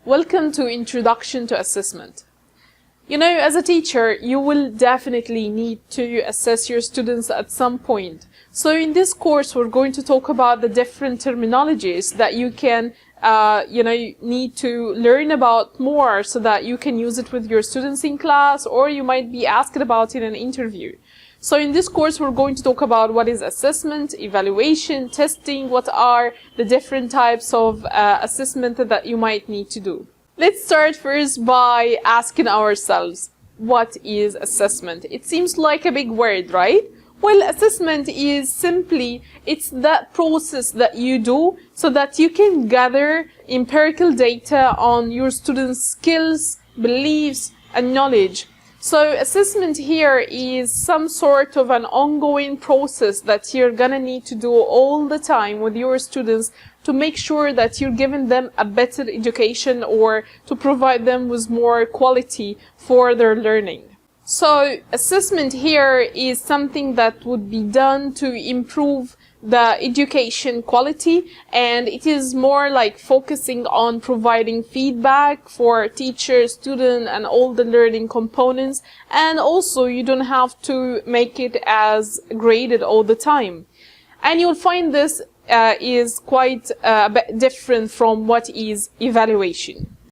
Welcome to Introduction to Assessment. You know, as a teacher, you will definitely need to assess your students at some point. So in this course, we're going to talk about the different terminologies that you can need to learn about more so that you can use it with your students in class, or you might be asked about in an interview. So in this course, we're going to talk about what is assessment, evaluation, testing, what are the different types of assessment that you might need to do. Let's start first by asking ourselves, what is assessment? It seems like a big word, right? Well, assessment is simply, it's that process that you do so that you can gather empirical data on your students' skills, beliefs, and knowledge. So assessment here is some sort of an ongoing process that you're gonna need to do all the time with your students to make sure that you're giving them a better education or to provide them with more quality for their learning. So assessment here is something that would be done to improve the education quality, and it is more like focusing on providing feedback for teacher, student, and all the learning components. And also you don't have to make it as graded all the time. And you'll find this is quite a bit different from what is evaluation.